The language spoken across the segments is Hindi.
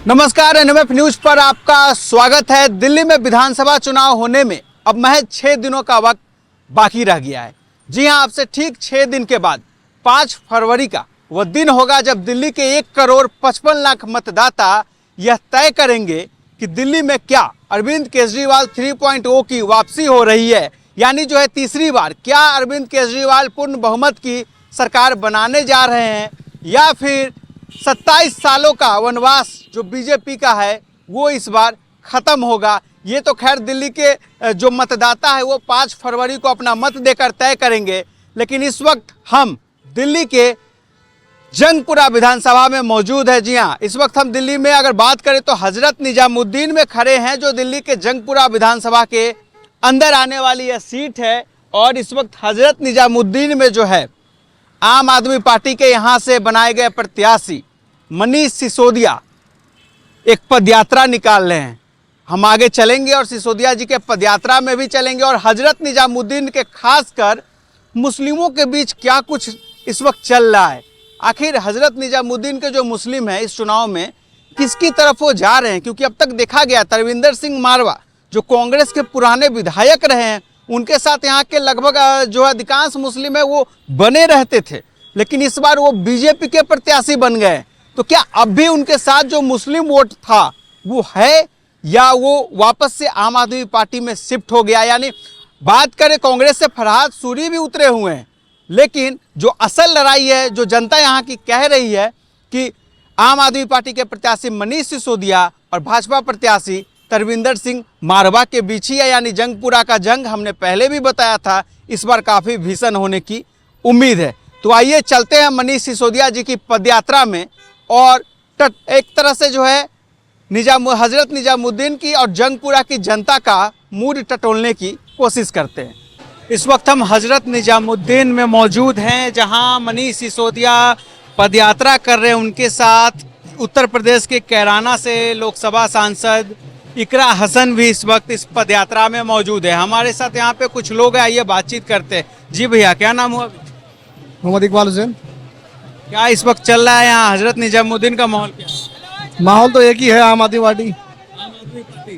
नमस्कार, एनएमएफ न्यूज पर आपका स्वागत है। दिल्ली में विधानसभा चुनाव होने में अब महज 6 दिनों का वक्त बाकी रह गया है। जी हां, आपसे ठीक 6 दिन के बाद 5 फरवरी का वह दिन होगा जब दिल्ली के 1,55,00,000 मतदाता यह तय करेंगे कि दिल्ली में क्या अरविंद केजरीवाल 3.0 की वापसी हो रही है, यानी जो है तीसरी बार क्या अरविंद केजरीवाल पूर्ण बहुमत की सरकार बनाने जा रहे हैं, या फिर 27 सालों का वनवास जो बीजेपी का है वो इस बार खत्म होगा। ये तो खैर दिल्ली के जो मतदाता है वो 5 फरवरी को अपना मत देकर तय करेंगे। लेकिन इस वक्त हम दिल्ली के जंगपुरा विधानसभा में मौजूद है। जी हाँ, इस वक्त हम दिल्ली में अगर बात करें तो हजरत निजामुद्दीन में खड़े हैं, जो दिल्ली के जंगपुरा विधानसभा के अंदर आने वाली यह सीट है। और इस वक्त हजरत निजामुद्दीन में जो है आम आदमी पार्टी के यहाँ से बनाए गए प्रत्याशी मनीष सिसोदिया एक पदयात्रा निकाल रहे हैं। हम आगे चलेंगे और सिसोदिया जी के पदयात्रा में भी चलेंगे और हजरत निजामुद्दीन के खासकर मुस्लिमों के बीच क्या कुछ इस वक्त चल रहा है। आखिर हजरत निजामुद्दीन के जो मुस्लिम हैं इस चुनाव में किसकी तरफ वो जा रहे हैं, क्योंकि अब तक देखा गया तरविंदर सिंह मारवा जो कांग्रेस के पुराने विधायक रहे हैं उनके साथ यहाँ के लगभग जो अधिकांश मुस्लिम है वो बने रहते थे, लेकिन इस बार वो बीजेपी के प्रत्याशी बन गए। तो क्या अब भी उनके साथ जो मुस्लिम वोट था वो है, या वो वापस से आम आदमी पार्टी में शिफ्ट हो गया। यानी बात करें कांग्रेस से फरहाद सूरी भी उतरे हुए हैं, लेकिन जो असल लड़ाई है जो जनता यहाँ की कह रही है कि आम आदमी पार्टी के प्रत्याशी मनीष सिसोदिया और भाजपा प्रत्याशी तरविंदर सिंह मारवा के बीच ही है। यानी जंगपुरा का जंग हमने पहले भी बताया था, इस बार काफ़ी भीषण होने की उम्मीद है। तो आइए चलते हैं मनीष सिसोदिया जी की पदयात्रा में और एक तरह से जो है हजरत निजामुद्दीन की और जंगपुरा की जनता का मूड टटोलने की कोशिश करते हैं। इस वक्त हम हजरत निजामुद्दीन में मौजूद हैं, जहां मनीष सिसोदिया पदयात्रा कर रहे हैं। उनके साथ उत्तर प्रदेश के कैराना से लोकसभा सांसद इकरा हसन भी इस वक्त इस पदयात्रा में मौजूद है। हमारे साथ यहाँ पे कुछ लोग हैं, आइए बातचीत करते हैं। जी भैया, क्या नाम हुआ? मोहम्मद इकबाल हुसैन। क्या इस वक्त चल रहा है यहाँ हजरत निजामुद्दीन का माहौल? क्या माहौल तो एक ही है, आम आदमी पार्टी।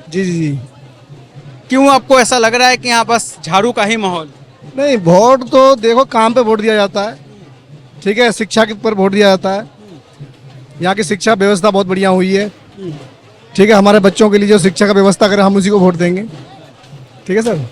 जी जी जी। क्यों आपको ऐसा लग रहा है कि यहाँ बस झाड़ू का ही माहौल? नहीं, वोट तो देखो काम पे वोट दिया जाता है, ठीक है। शिक्षा के ऊपर वोट दिया जाता है। यहाँ की शिक्षा व्यवस्था बहुत बढ़िया हुई है, ठीक है। हमारे बच्चों के लिए जो शिक्षा का व्यवस्था करें हम उसी को वोट देंगे, ठीक है सर।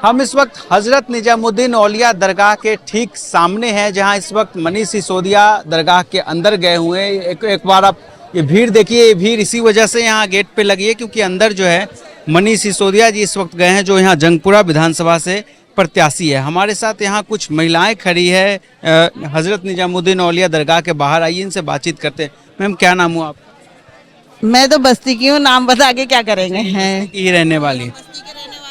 हम इस वक्त हजरत निजामुद्दीन औलिया दरगाह के ठीक सामने हैं, जहां इस वक्त मनीष सिसोदिया दरगाह के अंदर गए हुए हैं। एक बार आप ये भीड़ देखिए, ये भीड़ इसी वजह से यहाँ गेट पे लगी है क्योंकि अंदर जो है मनीष सिसोदिया जी इस वक्त गए हैं, जो यहाँ जंगपुरा विधानसभा से प्रत्याशी है। हमारे साथ यहाँ कुछ महिलाएं खड़ी है हजरत निजामुद्दीन औलिया दरगाह के बाहर। आइए इनसे बातचीत करते हैं। मैम, क्या नाम हुआ आप? मैं तो बस्ती की हूँ, नाम बता के क्या करेंगे। हैं की रहने वाली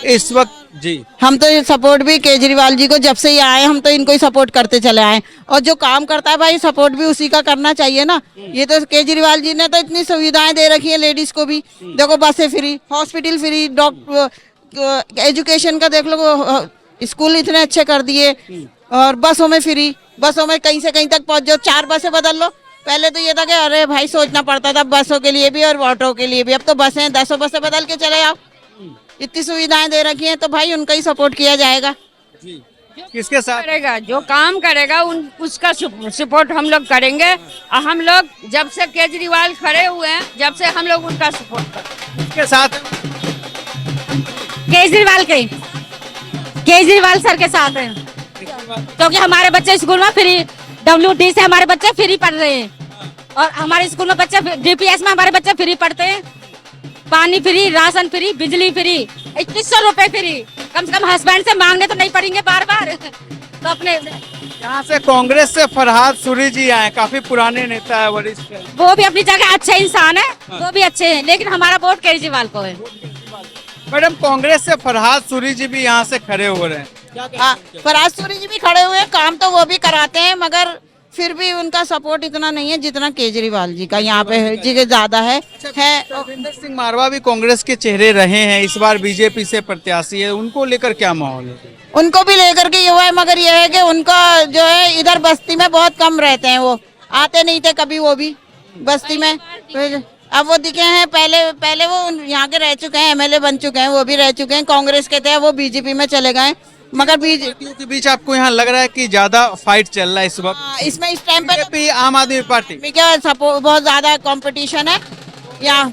इस वक्त? जी, हम तो ये सपोर्ट भी केजरीवाल जी को जब से ये आए हम तो इनको ही सपोर्ट करते चले आए, और जो काम करता है भाई सपोर्ट भी उसी का करना चाहिए ना। ये तो केजरीवाल जी ने तो इतनी सुविधाएं दे रखी है लेडीज को भी, देखो बसें free, hospital free, doctor, education का देख लो, स्कूल इतने अच्छे कर दिए, और बसों में फ्री, बसों में कहीं से कहीं तक पहुंच जाओ, 4 बसें बदल लो। पहले तो ये था कि अरे भाई सोचना पड़ता था बसों के लिए भी और ऑटो के लिए भी, अब तो बसें 10 बसें बदल के चले आओ। इतनी सुविधाएं दे रखी हैं तो भाई उनका ही सपोर्ट किया जाएगा। किसके साथ करेगा? जो काम करेगा उसका सपोर्ट हम लोग करेंगे। और हम लोग जब से केजरीवाल खड़े हुए हैं जब से हम लोग उनका सपोर्ट करेंगे। किसके साथ? केजरीवाल सर के साथ है, क्योंकि हमारे बच्चे स्कूल में फ्री, WD से हमारे बच्चे फ्री पढ़ रहे हैं, और हमारे स्कूल में बच्चे DPS में हमारे बच्चे फ्री पढ़ते हैं। पानी फ्री, राशन फ्री, बिजली फ्री, 2100 रुपए फ्री। कम से कम हस्बैंड से मांगने तो नहीं पड़ेंगे बार बार। तो अपने यहाँ से कांग्रेस से फरहाद सूरी जी आए, काफी पुराने नेता है, वरिष्ठ है। वो भी अपनी जगह अच्छे इंसान है, वो भी अच्छे हैं, लेकिन हमारा वोट केजरीवाल को है। मैडम, कांग्रेस से फरहाद सूरी जी भी यहाँ से खड़े हो रहे हैं। हाँ, फरहाद सूरी जी भी खड़े हुए हैं, काम तो वो भी कराते हैं, मगर फिर भी उनका सपोर्ट इतना नहीं है जितना केजरीवाल जी का यहाँ पे जी के ज्यादा है। तरविंदर सिंह मारवा भी कांग्रेस के चेहरे रहे हैं, इस बार बीजेपी से प्रत्याशी है, उनको लेकर क्या माहौल है? उनको भी लेकर के युवा है, मगर यह है कि उनका जो है इधर बस्ती में बहुत कम रहते हैं, वो आते नहीं थे कभी, वो भी बस्ती में अब वो दिखे हैं, पहले पहले वो यहाँ के रह चुके हैं, एमएलए बन चुके हैं, वो भी रह चुके हैं, कांग्रेस के थे, वो बीजेपी में चले गए। मगर बीजेपी पार्टियों के बीच आपको यहाँ लग रहा है कि ज्यादा फाइट चल रहा है इस वक्त, इसमें इस टाइम पे बीजेपी आम आदमी पार्टी क्या सपोर्ट, बहुत ज्यादा कंपटीशन है यहाँ।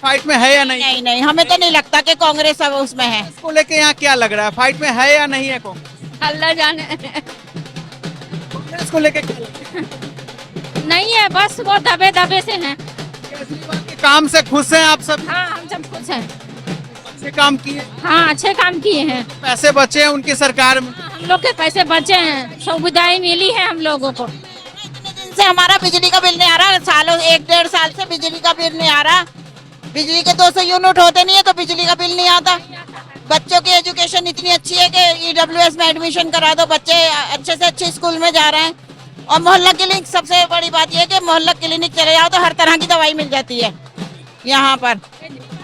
फाइट में है या नहीं? नहीं नहीं, हमें तो नहीं लगता कि कांग्रेस अब उसमें है। इसको लेके यहाँ क्या लग रहा है, फाइट में है या नहीं है कांग्रेस? अल्लाह जाने। कांग्रेस को लेके क्या लगता है? नहीं है, बस वो दबे दबे से हैं। केजरीवाल के काम से खुश हैं आप सब? हाँ, हम सब खुश हैं। अच्छे काम किए, हाँ, अच्छे काम किए हैं। पैसे बचे हैं उनकी सरकार में। हाँ, हम लोग के पैसे बचे हैं, सुविधाएं मिली है हम लोगों को। दिन से हमारा बिजली का बिल नहीं आ रहा, सालों 1-1.5 साल से बिजली का बिल नहीं आ रहा। बिजली के 200 यूनिट होते नहीं है तो बिजली का बिल नहीं आता। बच्चों की एजुकेशन इतनी अच्छी है कि ईडब्ल्यूएस में एडमिशन करा दो, बच्चे अच्छे से अच्छे स्कूल में जा रहे हैं। और मोहल्ला क्लिनिक, सबसे बड़ी बात यह है कि मोहल्ला क्लिनिक चले जाओ तो हर तरह की दवाई मिल जाती है यहाँ पर।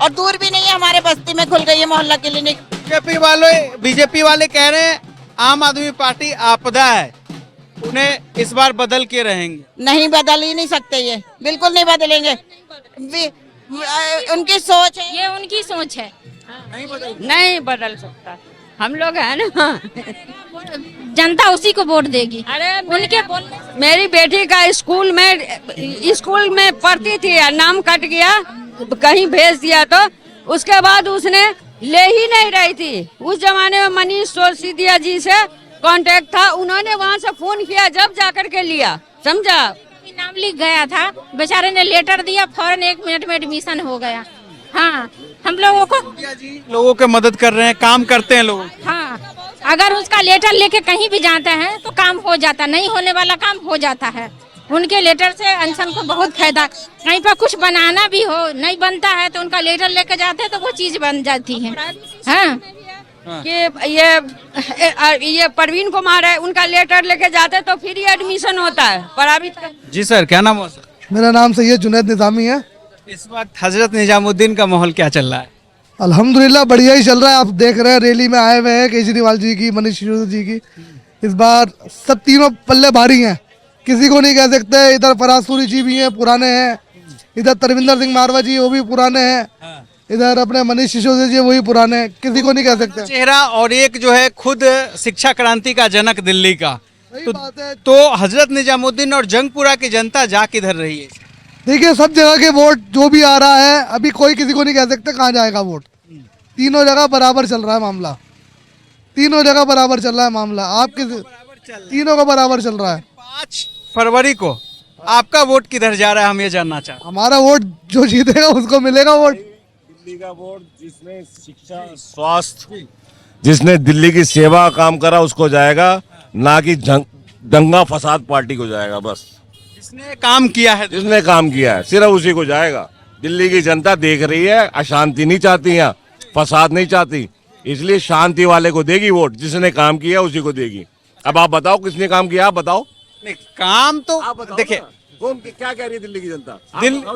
और दूर भी नहीं है, हमारे बस्ती में खुल गई है मोहल्ला क्लिनिक। बीजेपी वाले कह रहे हैं आम आदमी पार्टी आपदा है, उन्हें इस बार बदल के रहेंगे। नहीं, बदल ही नहीं सकते, ये बिल्कुल नहीं बदलेंगे। उनकी सोच है, ये उनकी सोच है, नहीं बदल सकता। हम लोग है ना, जनता उसी को वोट देगी। अरे उनके बोलने मेरी बेटी का स्कूल में पढ़ती थी, नाम कट गया, कहीं भेज दिया तो उसके बाद उसने ले ही नहीं रही थी। उस जमाने में मनीष सिसोदिया जी से कांटेक्ट था, उन्होंने वहाँ से फोन किया, जब जाकर के लिया, समझा। नाम लिख गया था, बेचारे ने लेटर दिया, फौरन 1 मिनट में एडमिशन हो गया। हाँ, हम लोगों को, लोगों के मदद कर रहे हैं, काम करते हैं लोग। हाँ, अगर उसका लेटर लेके कहीं भी जाते हैं तो काम हो जाता, नहीं होने वाला काम हो जाता है। उनके लेटर से इंसान को बहुत फायदा, कहीं पर कुछ बनाना भी हो, नहीं बनता है तो उनका लेटर लेके जाते हैं तो वो चीज बन जाती है। हाँ, कि ये प्रवीण कुमार है, उनका लेटर लेके जाते तो फ्री एडमिशन होता है प्राइवेट का। जी सर, क्या नाम है सर? मेरा नाम सैयद जुनैद निज़ामी है। इस वक्त हजरत निजामुद्दीन का माहौल क्या चल रहा है? अल्हम्दुलिल्लाह बढ़िया ही चल रहा है। आप देख रहे हैं रैली में आए हुए हैं केजरीवाल जी की, मनीष सिसोदिया जी की। इस बार सब तीनों पल्ले भारी हैं, किसी को नहीं कह सकते। इधर फराज सूरी जी भी हैं, पुराने हैं। इधर तरविंदर सिंह मारवा जी, वो भी पुराने हैं। इधर अपने मनीष सिसोदिया जी, वही पुराने हैं, किसी को नहीं कह सकते। चेहरा और एक जो है खुद शिक्षा क्रांति का जनक दिल्ली का, सही बात है। तो हजरत निजामुद्दीन और जंगपुरा की जनता जा किधर रही है? देखिए, सब जगह के वोट जो भी आ रहा है, अभी कोई किसी को नहीं कह सकते कहाँ जाएगा वोट। तीनों जगह बराबर चल रहा है मामला, तीनों जगह बराबर चल रहा है मामला। आपके तीनों का बराबर चल रहा है। 5 फरवरी को आपका वोट किधर जा रहा है, हम ये जानना चाहते हैं। हमारा वोट जो जीतेगा उसको मिलेगा वोट। दिल्ली का वोट जिसने शिक्षा, स्वास्थ्य, जिसने दिल्ली की सेवा काम करा उसको जाएगा, ना कि दंगा फसाद पार्टी को जाएगा। बस जिसने काम किया है, जिसने काम किया है सिर्फ उसी को जाएगा। दिल्ली की जनता देख रही है, अशांति नहीं चाहती है, फसाद नहीं चाहती, इसलिए शांति वाले को देगी वोट। जिसने काम किया उसी को देगी। अब आप बताओ किसने काम किया, आप बताओ। नहीं, काम तो देखिए, क्या कह रही है दिल्ली की जनता?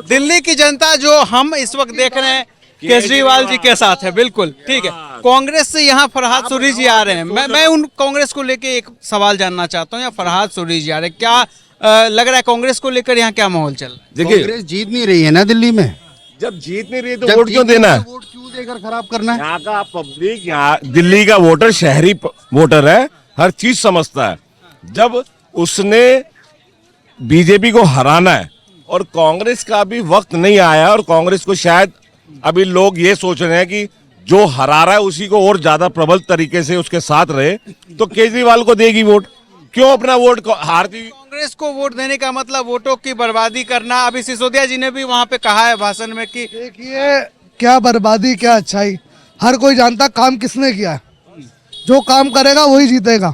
दिल्ली की जनता जो हम इस वक्त देख रहे हैं केजरीवाल जी के साथ है, बिल्कुल ठीक है। कांग्रेस से यहाँ फरहाद सूरी जी आ रहे हैं। मैं उन कांग्रेस को लेके एक सवाल जानना चाहता हूँ। या फरहाद सूरी जी आ रहे हैं, क्या लग रहा है कांग्रेस को लेकर यहाँ क्या माहौल चल रहा है? देखिए, कांग्रेस जीत नहीं रही है ना दिल्ली में। जब जीत नहीं रही है तो वोट क्यों देना है? वोट क्यों देकर खराब करना है? यहाँ का पब्लिक, यहाँ दिल्ली का वोटर शहरी वोटर है, हर चीज समझता है। जब उसने बीजेपी को हराना है और कांग्रेस का भी वक्त नहीं आया, और कांग्रेस को शायद अभी लोग ये सोच रहे हैं कि जो हरा रहा है उसी को और ज्यादा प्रबल तरीके से उसके साथ रहे, तो केजरीवाल को देगी वोट। क्यों अपना वोट को हारती? कांग्रेस को वोट देने का मतलब वोटों की बर्बादी करना। अभी सिसोदिया जी ने भी वहाँ पे कहा है भाषण में कि देखिए, क्या बर्बादी क्या अच्छाई, हर कोई जानता काम किसने किया है। जो काम करेगा वही जीतेगा।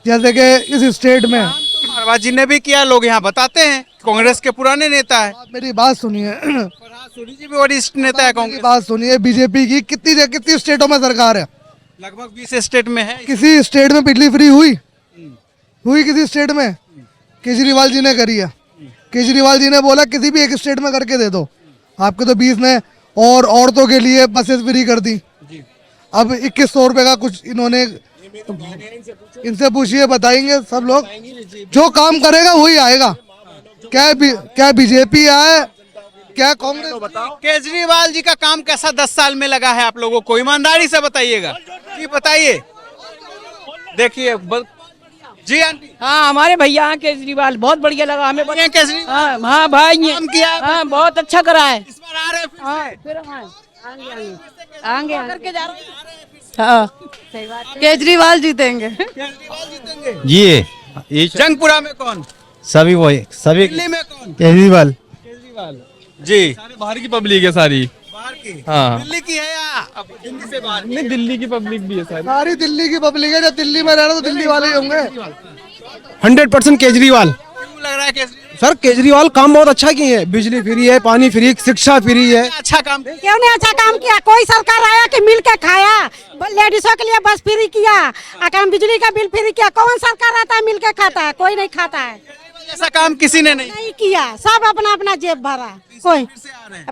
जैसे कि इस स्टेट में मारवा जी ने भी किया, लोग यहाँ बताते हैं। कांग्रेस के पुराने नेता है। मेरी बात सुनिए, फरहाद सूरी जी भी वरिष्ठ नेता है मेरी कांग्रेस। बात सुनिए। बीजेपी की कितनी स्टेटों में सरकार है? लगभग 20 स्टेट में है। किसी स्टेट में बिजली फ्री हुई किसी स्टेट में? केजरीवाल जी ने करी है। केजरीवाल जी ने बोला किसी भी एक स्टेट में करके दे दो। आपके तो 20 ने और औरतों के लिए बसेस फ्री कर दी। अब 2100 रुपए का कुछ इन्होंने, इनसे पूछिए, बताएंगे सब लोग। जो काम करेगा वही आएगा। क्या बीजेपी आए, क्या कांग्रेस केजरीवाल जी का काम कैसा 10 साल में लगा है आप लोगों को, ईमानदारी से बताइएगा जी, बताइए। देखिए जी आंटी, हाँ हमारे भैया हैं केजरीवाल, बहुत बढ़िया लगा हमें। बढ़िया केजरीवाल हाँ हाँ भाई ये काम किया है। हाँ बहुत अच्छा करा है। इस बार आ रहे हैं फिर से? आएंगे करके जा रहे हैं। हाँ केजरीवाल जीतेंगे। केजरीवाल जीतेंगे। ये जंगपुरा में कौन, सभी वही सभी दिल्ली में कौन? केजरीवाल। जी बाहर की पब्लिक है सारी। बाहर की, हाँ दिल्ली की है या अब दिल्ली से बाहर? नहीं, दिल्ली की पब्लिक भी है सारी। सारी दिल्ली की पब्लिक है, जब दिल्ली में रहना तो दिल्ली वाले ही होंगे। 100% केजरीवाल। क्यों लग रहा है केजरीवाल सर केजरीवाल काम बहुत अच्छा किए हैं, बिजली फ्री है, पानी फ्री, शिक्षा फ्री है। अच्छा काम? क्यों नहीं अच्छा काम किया? कोई सरकार आया कि मिल के खाया? लेडीजों के लिए बस फ्री किया, अकाम बिजली का बिल फ्री किया। कौन सरकार आता है मिल के खाता है? कोई नहीं खाता है। ऐसा काम किसी ने नहीं नहीं किया, सब अपना अपना जेब भरा। कोई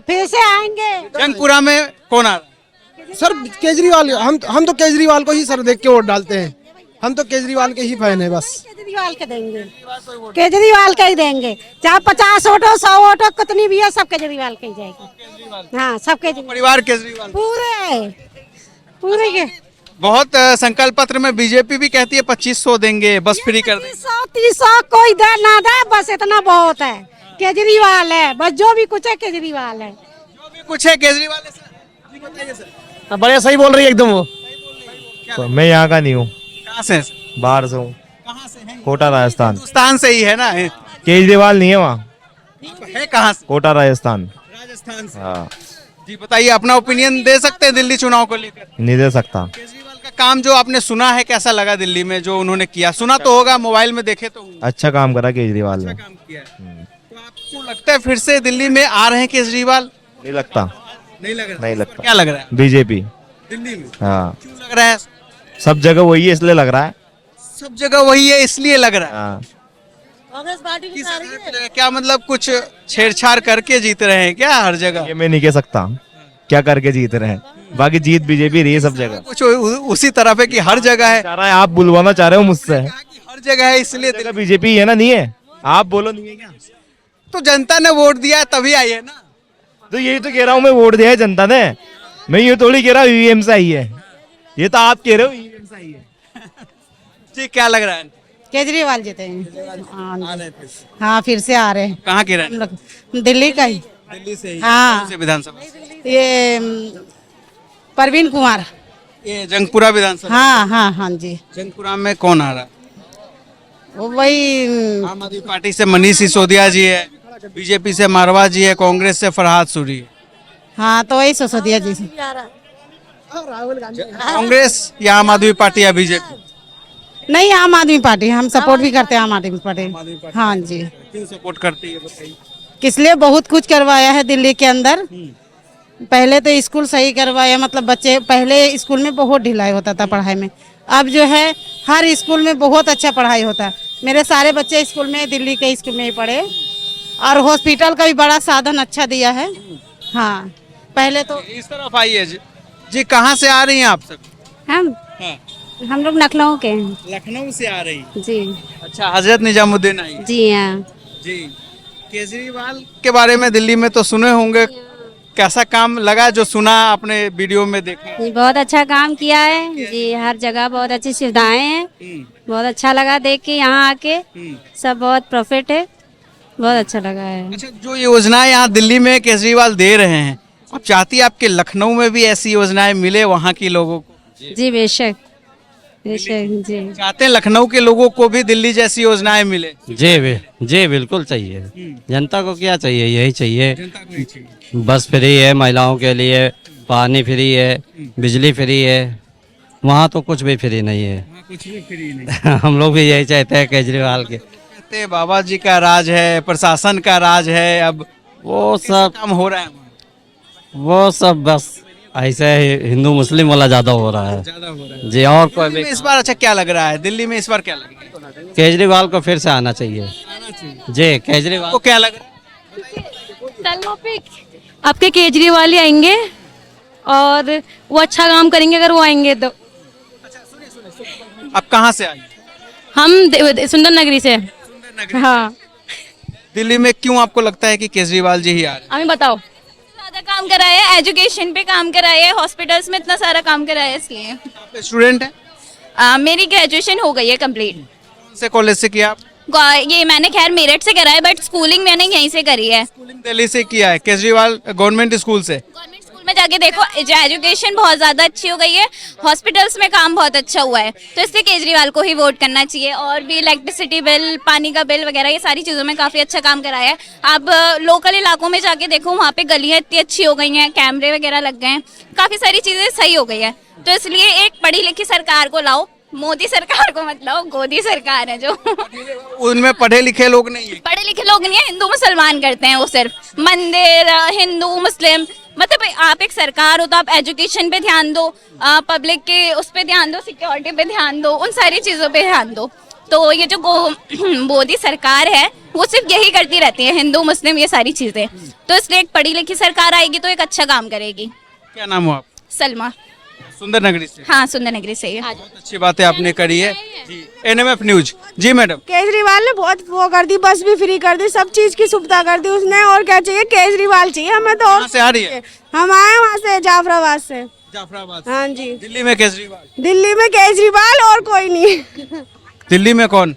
फिर से आएंगे। जंगपुरा में कौन आ रहा है? सर केजरीवाल, हम तो केजरीवाल को ही सर देख के वोट डालते हैं, हम तो केजरीवाल के ही फैन है बस। केजरीवाल के देंगे, केजरीवाल के ही देंगे, चाहे 50 वोटो 100 वोटो कितनी भी है, सब केजरीवाल के ही जाएगी। हाँ सब केजरीवाल, परिवार केजरीवाल पूरे के। बहुत संकल्प पत्र में बीजेपी भी कहती है 2500 देंगे, बस फ्री कर देंगे। 200-300 कोई दे ना दे, बस इतना बहुत है। केजरीवाल है बस, जो भी कुछ है केजरीवाल है। जो भी कुछ है केजरीवाल है सर। जी बताइए सर। बढ़िया सही बोल रही है एकदम वो। तो मैं यहाँ का नहीं हूँ, कहाँ से? बाहर से हूँ, कहाँ से हैं? कोटा राजस्थान। हिंदुस्तान से ही है ना? केजरीवाल नहीं है वहाँ, है कहाँ से? कोटा राजस्थान। राजस्थान से। हाँ जी बताइए, अपना ओपिनियन दे सकते हैं दिल्ली चुनाव को लेकर? नहीं दे सकता। केजरीवाल का काम जो आपने सुना है, कैसा लगा दिल्ली में जो उन्होंने किया? सुना तो होगा, मोबाइल में देखे तो होंगे। अच्छा काम करा केजरीवाल ने। अच्छा काम किया है। तो आपको लगता है फिर से दिल्ली में आ रहे हैं केजरीवाल? नहीं लगता, नहीं लग रहा? नहीं लगता। क्या लग रहा है बीजेपी। दिल्ली में? हाँ क्यों लग रहा है? सब जगह वही है इसलिए लग रहा है। सब जगह वही है इसलिए लग रहा है। हाँ कांग्रेस पार्टी क्या मतलब कुछ छेड़छाड़ करके जीत रहे हैं क्या हर जगह? ये मैं नहीं कह सकता क्या करके जीत रहे हैं, बाकी जीत बीजेपी रही है सब जगह। कुछ उसी तरफ है कि हर जगह है? चाह रहा है आप बुलवाना चाह रहे हो मुझसे, कहा कि हर जगह है इसलिए जगह बीजेपी है ना, नहीं है? आप बोलो नहीं है क्या? तो जनता ने वोट दिया है तभी आई है ना। तो यही तो कह रहा हूँ मैं, वोट दिया है जनता ने, मैं ये थोड़ी कह रहा हूँ ईवीएम से आई है, ये तो आप कह रहे हो ईवीएम से आई है। जी क्या लग रहा है? केजरीवाल जीतेंगे। हाँ फिर से आ रहे हैं। कहाँ के रहने? हम लोग दिल्ली का ही। दिल्ली से ही? हाँ। कौन से विधानसभा? ये परवीन कुमार। ये जंगपुरा विधानसभा? हाँ हाँ हाँ जी। जंगपुरा में कौन आ रहा है? वो वही आम आदमी पार्टी से मनीष सिसोदिया जी है, बीजेपी से मारवा जी है, कांग्रेस से फरहाद सूरी है। हाँ तो वही सिसोदिया जी से। कांग्रेस या आम आदमी पार्टी या बीजेपी? नहीं आम आदमी पार्टी, हम सपोर्ट भी करते हैं आम आदमी पार्टी। हाँ जी। क्यों सपोर्ट करती है बताइए? किस लिए? बहुत कुछ करवाया है दिल्ली के अंदर। पहले तो स्कूल सही करवाया, मतलब बच्चे पहले स्कूल में बहुत ढिलाई होता था पढ़ाई में, अब जो है हर स्कूल में बहुत अच्छा पढ़ाई होता है। मेरे सारे बच्चे स्कूल में, दिल्ली के स्कूल में ही पढ़े, और हॉस्पिटल का भी बड़ा साधन अच्छा दिया है। हाँ पहले तो। इस तरफ आइए जी, कहाँ से आ रही हैं आप सब? हम लोग लखनऊ के हैं। लखनऊ से आ रही हैं? जी अच्छा, हजरत निजामुद्दीन आई जी हाँ। जी। केजरीवाल के बारे में दिल्ली में तो सुने होंगे, कैसा काम लगा जो सुना आपने वीडियो में देखा? बहुत अच्छा काम किया है जी, हर जगह बहुत अच्छी सुविधाएं हैं, बहुत अच्छा लगा देख के यहाँ आके, सब बहुत प्रॉफिट है, बहुत अच्छा लगा है। अच्छा, जो योजनाएं यहाँ दिल्ली में केजरीवाल दे रहे हैं, आप चाहती है आपके लखनऊ में भी ऐसी योजनाएं मिले वहाँ के लोगों को? जी बेशक बेशक जी। चाहते हैं लखनऊ के लोगों को भी दिल्ली जैसी योजनाएं मिले? जी बिल्कुल चाहिए। जनता को क्या चाहिए? यही चाहिए। जनता को ही चाहिए। बस फ्री है महिलाओं के लिए, पानी फ्री है, बिजली फ्री है, वहाँ तो कुछ भी फ्री नहीं है। कुछ भी फ्री नहीं। हम लोग भी यही चाहते हैं केजरीवाल के। कहते हैं बाबा जी का राज है, प्रशासन का राज है, अब वो सब काम हो रहा है? वो सब बस ऐसे हिंदू मुस्लिम वाला ज्यादा हो रहा है ज्यादा हो रहा है जी। और कोई दिल्ली भी में इस बार अच्छा क्या लग रहा है? दिल्ली में इस बार क्या लग रहा है? केजरीवाल को फिर से आना चाहिए जी। केजरीवाल आपको क्या लग रहा है? आपके केजरीवाल ही आएंगे और वो अच्छा काम करेंगे अगर वो आएंगे तो। आप कहाँ से आई? हम सुंदर नगरी से। हाँ दिल्ली में क्यों आपको लगता है कि केजरीवाल जी ही आ रहे हमें बताओ। ज्यादा काम कराया है, एजुकेशन पे काम कराया है, हॉस्पिटल्स में इतना सारा काम कराया है, इसलिए हैं? आप स्टूडेंट हैं? मेरी ग्रेजुएशन हो गई है कंप्लीट। कौन से कॉलेज से किया आप? ये मैंने खैर मेरठ से करा है, बट स्कूलिंग मैंने यहीं से करी है। स्कूलिंग दिल्ली से किया है, केजरीवाल गवर्नमेंट स्कूल से। गवर्नमेंट स्कूल में जाके देखो, एजुकेशन बहुत ज्यादा अच्छी हो गई है, हॉस्पिटल्स में काम बहुत अच्छा हुआ है, तो इसलिए केजरीवाल को ही वोट करना चाहिए। और भी इलेक्ट्रिसिटी बिल, पानी का बिल वगैरह, ये सारी चीजों में काफी अच्छा काम कराया है। आप लोकल इलाकों में जाके देखो, वहाँ पे गलियां इतनी अच्छी हो गई हैं, कैमरे वगैरह लग गए हैं, काफी सारी चीजें सही हो गई है। तो इसलिए एक पढ़ी लिखी सरकार को लाओ, मोदी सरकार को मत लाओ, गोदी सरकार है जो उनमें पढ़े लिखे लोग नहीं है। पढ़े लिखे लोग नहीं है, हिंदू मुसलमान करते हैं वो, सिर्फ मंदिर, हिंदू मुस्लिम। मतलब आप एक सरकार हो तो आप एजुकेशन पे ध्यान दो, पब्लिक के उस पे ध्यान दो, सिक्योरिटी पे ध्यान दो, उन सारी चीजों पे ध्यान दो। तो ये जो मोदी सरकार है वो सिर्फ यही करती रहती है, हिंदू मुस्लिम ये सारी चीजें। तो इसलिए एक पढ़ी लिखी सरकार आएगी तो एक अच्छा काम करेगी। क्या नाम हो आप? सलमा। सुंदर नगरी से। हाँ, सुंदर नगरी से ही है। बहुत अच्छी बातें आपने करी है जी। NMF न्यूज जी मैडम। केजरीवाल ने बहुत वो कर दी, बस भी फ्री कर दी, सब चीज की सुविधा कर दी उसने। और क्या चाहिए? केजरीवाल चाहिए हमें तो। कहाँ से आ रही है? हम आए वहाँ से, जाफराबाद से। जाफराबाद। हाँ जी। दिल्ली में केजरीवाल। दिल्ली में केजरीवाल और कोई नहीं। दिल्ली में कौन?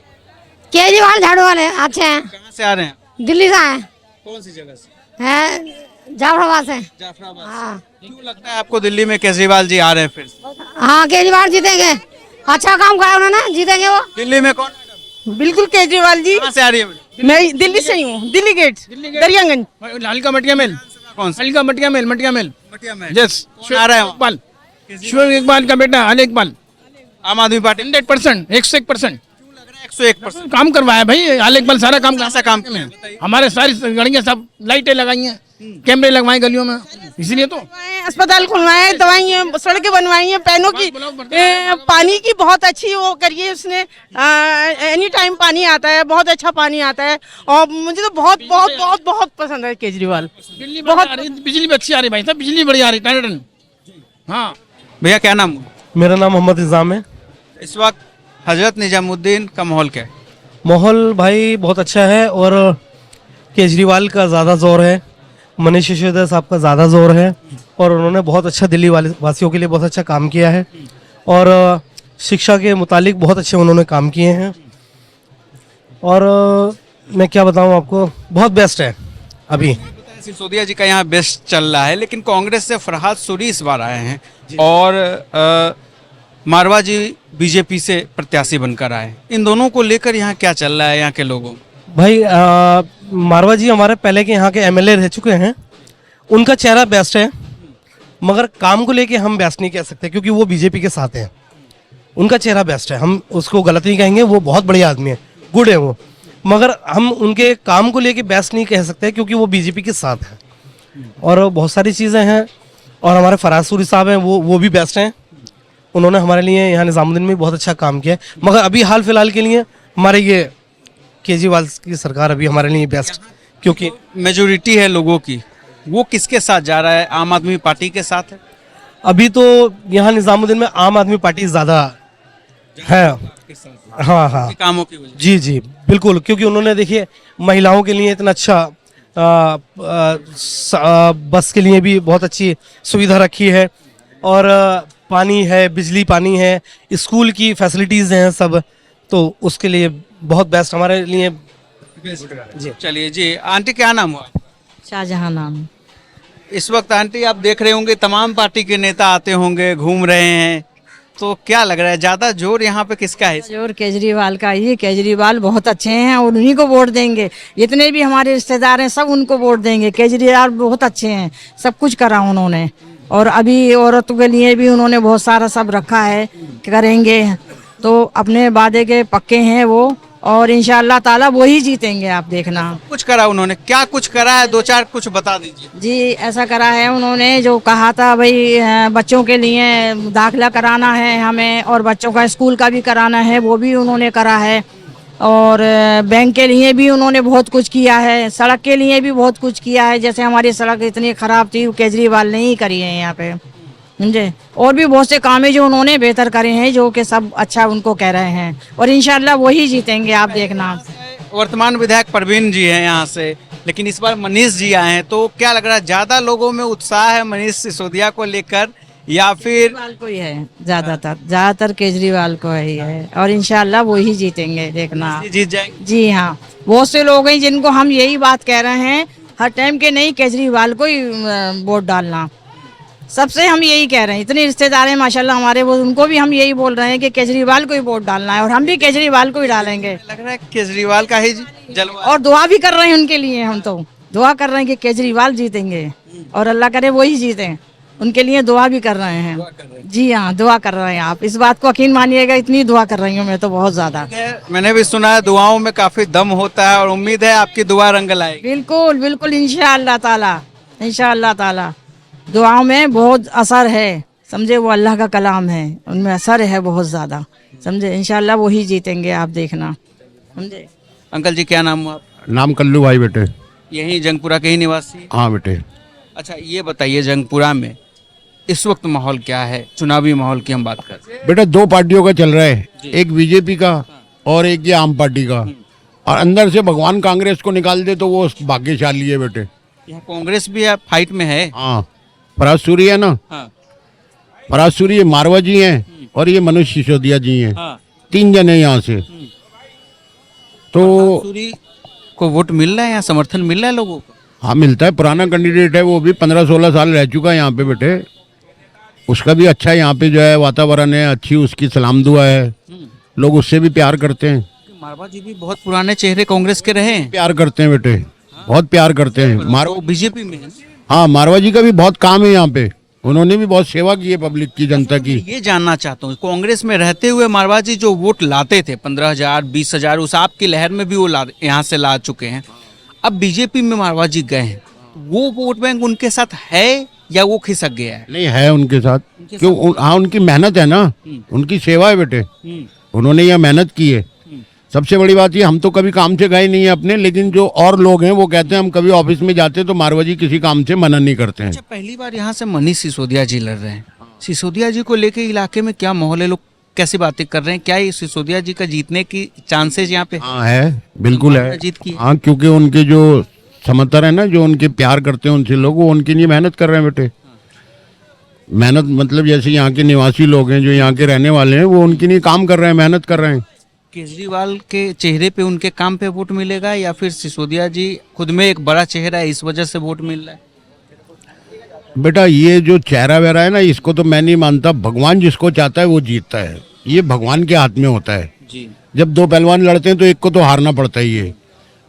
केजरीवाल झाड़ू वाले अच्छे हैं। कहाँ से आ रहे हैं? दिल्ली से आए कौन सी जगह से? हैं, जाफराबाद से। जाफराबाद। हाँ क्यों लगता है आपको दिल्ली में केजरीवाल जी आ रहे हैं फिर? हाँ, केजरीवाल जीतेंगे, अच्छा काम करा उन्होंने, जीतेंगे वो। दिल्ली में कौन? बिल्कुल केजरीवाल जी। कहाँ से आ रही है? मैं दिल्ली से ही हूँ, दिल्ली गेट, दरियागंज। हल्का मटिया मेल। कौन सा? हल्का मटिया मेल, मटिया मेल। मटिया मेल। यस, कौन आ रहा है वहाँ? इकबाल, शुभ इकबाल का बेटा अली इकबाल। आम आदमी पार्टी। 100%, 101% 101% काम करवाया भाई। अली इकबाल सारा काम ऐसा काम किया है? हमारे सारी गलियां सब लाइटें लगाई हैं, कैमरे लगवाए गलियों में, इसलिए तो अस्पताल खुलवाए, दवाइयाँ, सड़कें बनवाई हैं, पैनों की, पानी की बहुत अच्छी वो करिए उसने। एनी टाइम पानी आता है, बहुत अच्छा पानी आता है। और मुझे तो बहुत बहुत बहुत बहुत पसंद है केजरीवाल। बहुत बिजली भी अच्छी आ रही भाई साहब, बिजली बढ़िया आ रही टन। हाँ भैया क्या नाम? मेरा नाम मोहम्मद इंजाम है। इस वक्त हजरत निजामुद्दीन का माहौल क्या है? माहौल भाई बहुत अच्छा है और केजरीवाल का ज़्यादा जोर है, मनीष सिसोदिया साहब का ज़्यादा जोर है और उन्होंने बहुत अच्छा दिल्ली वासियों के लिए बहुत अच्छा काम किया है और शिक्षा के मुतालिक बहुत अच्छे उन्होंने काम किए हैं। और मैं क्या बताऊं आपको, बहुत बेस्ट है अभी। सिसोदिया जी का यहाँ बेस्ट चल रहा है, लेकिन कांग्रेस से फरहाद सूरी इस बार आए हैं और मारवा जी बीजेपी से प्रत्याशी बनकर आए। इन दोनों को लेकर यहाँ क्या चल रहा है यहाँ के लोगों? भाई मारवा जी हमारे पहले के यहाँ के MLA रह चुके हैं, उनका चेहरा बेस्ट है, मगर काम को लेके हम बेस्ट नहीं कह सकते क्योंकि वो बीजेपी के साथ हैं। उनका चेहरा बेस्ट है, हम उसको गलत नहीं कहेंगे, वो बहुत बढ़िया आदमी है, गुड है वो, मगर हम उनके काम को लेके बेस्ट नहीं कह सकते क्योंकि वो बीजेपी के साथ हैं। और बहुत सारी चीज़ें हैं और हमारे फराज सूरी साहब हैं, वो भी बेस्ट हैं, उन्होंने हमारे लिए यहाँ निजामुद्दीन में बहुत अच्छा काम किया है। मगर अभी हाल फिलहाल के लिए हमारे ये केजरीवाल की सरकार अभी हमारे लिए बेस्ट, क्योंकि मेजोरिटी है लोगों की, वो किसके साथ जा रहा है? आम आदमी पार्टी के साथ है अभी तो यहाँ निजामुद्दीन में आम आदमी पार्टी ज़्यादा है। हाँ हाँ, कामों की वजह। जी जी बिल्कुल, क्योंकि उन्होंने देखिए महिलाओं के लिए इतना अच्छा बस के लिए भी बहुत अच्छी सुविधा रखी है और पानी है, बिजली पानी है, स्कूल की फैसिलिटीज़ हैं सब, तो उसके लिए बहुत बेस्ट हमारे लिए। जी चलिए जी, आंटी क्या नाम हुआ? शाहजहां नाम। इस वक्त आंटी आप देख रहे होंगे तमाम पार्टी के नेता आते होंगे, घूम रहे हैं, तो क्या लग रहा है ज्यादा जोर यहाँ पे किसका है? जोर केजरीवाल का ही। केजरीवाल बहुत अच्छे हैं और उन्हीं को वोट देंगे। जितने भी हमारे रिश्तेदार हैं सब उनको वोट देंगे। केजरीवाल बहुत अच्छे हैं, सब कुछ करा उन्होंने और अभी औरतों के लिए भी उन्होंने बहुत सारा सब रखा है, करेंगे, तो अपने वादे के पक्के हैं वो और इंशाअल्लाह ताला वो ही जीतेंगे। आप देखना कुछ करा उन्होंने, क्या कुछ करा है? दो चार कुछ बता दीजिए। जी, ऐसा करा है उन्होंने जो कहा था भाई बच्चों के लिए दाखिला कराना है हमें और बच्चों का स्कूल का भी कराना है, वो भी उन्होंने करा है और बैंक के लिए भी उन्होंने बहुत कुछ किया है, सड़क के लिए भी बहुत कुछ किया है। जैसे हमारी सड़क इतनी ख़राब थी वो केजरीवाल ने ही करी है यहाँ पे, समझे। और भी बहुत से काम है जो उन्होंने बेहतर करे हैं, जो कि सब अच्छा उनको कह रहे हैं और इंशाल्लाह वही जीतेंगे। आप देखना वर्तमान विधायक परवीन जी हैं यहाँ से, लेकिन इस बार मनीष जी आए हैं, तो क्या लग रहा है ज्यादा लोगों में उत्साह है मनीष सिसोदिया को लेकर या फिर केजरीवाल को ही है? ज्यादातर केजरीवाल को ही है और इंशाल्लाह वो ही जीतेंगे, देखना आप। जीत जाएंगे? जी हाँ, बहुत से लोग हैं जिनको हम यही बात कह रहे हैं हर टाइम के, नहीं केजरीवाल को ही वोट डालना। सबसे हम यही कह रहे हैं, इतने रिश्तेदार हैं माशाल्लाह हमारे, वो उनको भी हम यही बोल रहे हैं कि केजरीवाल को ही वोट डालना है और हम भी केजरीवाल को ही डालेंगे। लग रहा है केजरीवाल का ही जलवा। और दुआ भी कर रहे हैं उनके लिए, हम तो दुआ कर रहे हैं कि केजरीवाल जीतेंगे और अल्लाह करे वो ही जीते, उनके लिए दुआ भी कर रहे हैं। जी हाँ, दुआ कर रहे हैं, आप इस बात को यकीन मानिएगा, इतनी दुआ कर रही हूँ मैं तो बहुत ज्यादा। मैंने भी सुना है दुआओं में काफी दम होता है और उम्मीद है आपकी दुआ रंग लाएगी। बिल्कुल बिल्कुल, इंशाअल्लाह ताला दुआओं में बहुत असर है, समझे, वो अल्लाह का कलाम है, उनमें असर है बहुत ज्यादा, समझे, इंशाअल्लाह वो ही जीतेंगे, आप देखना, समझे। अंकल जी क्या नाम हुआ आपका? नाम कल्लू भाई बेटे। यही जंगपुरा के ही निवासी? हाँ बेटे। अच्छा ये बताइए, जंगपुरा में इस वक्त माहौल क्या है, चुनावी माहौल की हम बात करते हैं? बेटा दो पार्टियों का चल रहा है, एक बीजेपी का और एक ये आम पार्टी का, और अंदर से भगवान कांग्रेस को निकाल दे तो वो भाग्यशाली है बेटे। यहाँ कांग्रेस भी फाइट में है। हाँ, फराज सूरी है ना। हाँ। फराज सूरी, ये मारवा जी हैं और ये मनोज सिसोदिया जी हैं। हाँ। 3 जने यहाँ से। तो सूरी को वोट मिल रहा है, यहाँ समर्थन मिल रहा है लोगों को? हाँ मिलता है, पुराना कैंडिडेट है, वो भी 15-16 साल रह चुका है यहाँ पे बेटे, उसका भी अच्छा यहाँ पे जो है वातावरण है, अच्छी उसकी सलाम दुआ है, लोग उससे भी प्यार करते हैं। मारवा जी भी बहुत पुराने चेहरे कांग्रेस के रहे हैं। प्यार करते हैं बेटे, बहुत प्यार करते हैं। मारवा बीजेपी में है। हाँ, मारवा जी का भी बहुत काम है यहाँ पे, उन्होंने भी बहुत सेवा की है पब्लिक की, जनता की। ये जानना चाहता हूँ, कांग्रेस में रहते हुए मारवा जी जो वोट लाते थे 15,000 20,000, उस आपकी लहर में भी वो यहाँ से ला चुके हैं, अब बीजेपी में मारवा जी गए हैं, वो वोट बैंक उनके साथ है या वो खिसक गया है? नहीं है उनके साथ, क्यों? हाँ, उनकी मेहनत है ना, उनकी सेवा है बेटे, उन्होंने यहाँ मेहनत की है। सबसे बड़ी बात ये, हम तो कभी काम से गए नहीं है अपने, लेकिन जो और लोग हैं वो कहते हैं हम कभी ऑफिस में जाते तो मारवा जी किसी काम से मना नहीं करते हैं। अच्छा, पहली बार यहाँ से मनीष सिसोदिया जी लड़ रहे हैं, सिसोदिया जी को लेके इलाके में क्या माहौल है, लोग कैसी बातें कर रहे हैं, क्या ये सिसोदिया जी का जीतने की चांसेस यहाँ पे? हाँ है, बिल्कुल है। जीत की? हाँ, क्योंकि उनके जो समर्थन है ना, जो उनके प्यार करते हैं उनसे लोग, वो उनके लिए मेहनत कर रहे हैं बेटे। मेहनत मतलब जैसे यहाँ के निवासी लोग हैं, जो यहाँ के रहने वाले हैं, वो उनके लिए काम कर रहे हैं, मेहनत कर रहे हैं। केजरीवाल के चेहरे पे, उनके काम पे वोट मिलेगा या फिर सिसोदिया जी खुद में एक बड़ा चेहरा है इस वजह से वोट मिल रहा है? बेटा ये जो चेहरा वेहरा है ना, इसको तो मैं नहीं मानता, भगवान जिसको चाहता है वो जीतता है, ये भगवान के हाथ में होता है जी। जब दो पहलवान लड़ते हैं तो एक को तो हारना पड़ता ही है।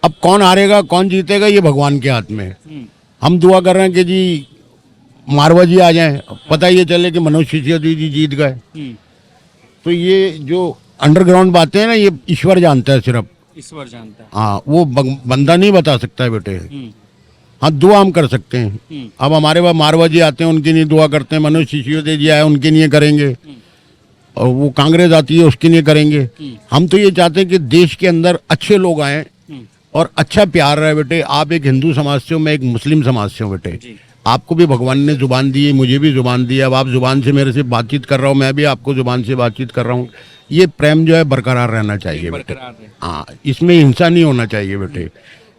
अब कौन हारेगा कौन जीतेगा ये भगवान के हाथ में है। हम दुआ कर रहे हैं कि जी मारवा जी आ जाएं, पता ये चले कि मनोज सिसोदिया जी जीत गए। तो ये जो अंडरग्राउंड बातें हैं ना, ये ईश्वर जानता है, सिर्फ ईश्वर जानता है। हाँ, वो बंदा नहीं बता सकता है बेटे। हाँ, दुआ हम कर सकते हैं। अब हमारे पास मारवा जी आते हैं, उनके लिए दुआ करते हैं, मनोज सिसोदिया जी आए उनके लिए करेंगे, और वो कांग्रेस आती है उसके लिए करेंगे। हम तो ये चाहते हैं कि देश के अंदर अच्छे लोग आए और अच्छा प्यार रहे बेटे। आप एक हिंदू समाज से हो, मैं एक मुस्लिम समाज से हूँ बेटे, आपको भी भगवान ने जुबान दी है, मुझे भी जुबान दी है। अब आप जुबान से मेरे से बातचीत कर रहा हूँ, मैं भी आपको जुबान से बातचीत कर रहा हूँ। ये प्रेम जो है बरकरार रहना चाहिए बेटे। हाँ, इसमें हिंसा नहीं होना चाहिए बेटे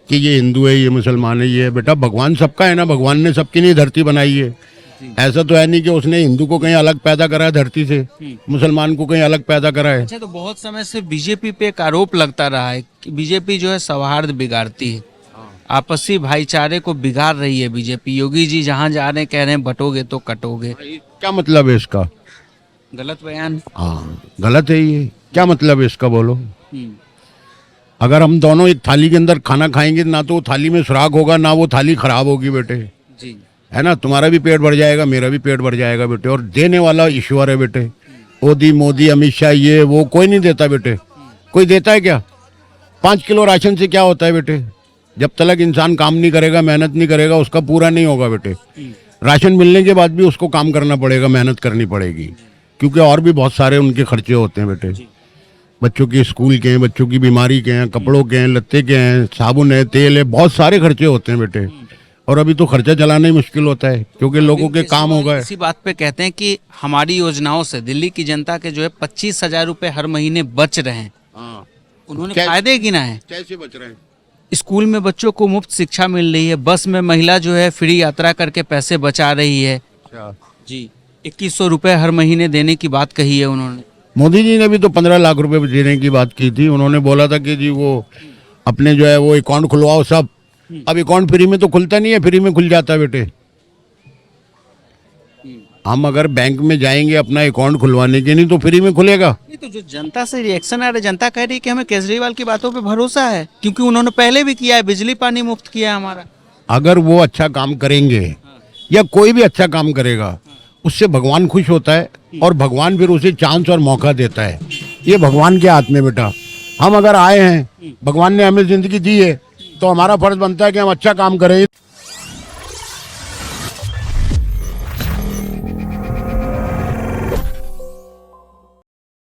कि ये हिंदू है, ये मुसलमान है, ये है। बेटा भगवान सबका है ना, भगवान ने सबके लिए धरती बनाई है। ऐसा तो है नहीं कि उसने हिंदू को कहीं अलग पैदा करा है धरती से, मुसलमान को कहीं अलग पैदा करा है। अच्छा, तो बहुत समय से बीजेपी पे एक आरोप लगता रहा है कि बीजेपी जो है सौहार्द बिगाड़ती है, आपसी भाईचारे को बिगाड़ रही है बीजेपी। योगी जी जहाँ जा रहे हैं कह रहे हैं बटोगे तो कटोगे, क्या मतलब है इसका? गलत बयान। हाँ, गलत है ये, क्या मतलब है इसका बोलो? अगर हम दोनों एक थाली के अंदर खाना खाएंगे, ना तो वो थाली में सुराग होगा, ना वो थाली खराब होगी बेटे, जी है ना। तुम्हारा भी पेट भर जाएगा, मेरा भी पेट भर जाएगा बेटे, और देने वाला ईश्वर है बेटे। मोदी अमित शाह ये वो कोई नहीं देता बेटे। कोई देता है क्या? 5 किलो राशन से क्या होता है बेटे? जब तक इंसान काम नहीं करेगा, मेहनत नहीं करेगा, उसका पूरा नहीं होगा बेटे। राशन मिलने के बाद भी उसको काम करना पड़ेगा, मेहनत करनी पड़ेगी, क्योंकि और भी बहुत सारे उनके खर्चे होते हैं बेटे। बच्चों के स्कूल के हैं, बच्चों की बीमारी के हैं, कपड़ों के हैं, लत्ते के हैं, साबुन है, तेल है, बहुत सारे खर्चे होते हैं बेटे। और अभी तो खर्चा चलाना ही मुश्किल होता है क्योंकि लोगों के काम हो गए। इसी बात पे कहते हैं कि हमारी योजनाओं से दिल्ली की जनता के जो है 25,000 रुपए हर महीने बच रहे हैं। उन्होंने कैसे- फायदे गिनाए। कैसे बच रहे हैं? स्कूल में बच्चों को मुफ्त शिक्षा मिल रही है, बस में महिला जो है फ्री यात्रा करके पैसे बचा रही है जी। 2100 रुपए हर महीने देने की बात कही है उन्होंने। मोदी जी ने भी तो 15 लाख रुपए देने की बात की थी। उन्होंने बोला था कि जी वो अपने जो है वो अकाउंट खुलवाओ सब। अब अकाउंट फ्री में तो खुलता नहीं है, फ्री में खुल जाता है बेटे। हम अगर बैंक में जाएंगे अपना अकाउंट खुलवाने के, नहीं तो फ्री में खुलेगा। नहीं तो जो जनता से रिएक्शन आ रहा है, जनता कह रही है कि हमें केजरीवाल की बातों पे भरोसा है, क्योंकि उन्होंने पहले भी किया है, बिजली पानी मुफ्त किया है हमारा। अगर वो अच्छा काम करेंगे या कोई भी अच्छा काम करेगा, उससे भगवान खुश होता है और भगवान फिर उसे चांस और मौका देता है। ये भगवान के हाथ में बेटा। हम अगर आए हैं, भगवान ने हमें जिंदगी दी है, तो हमारा फर्ज बनता है कि हम अच्छा काम करें।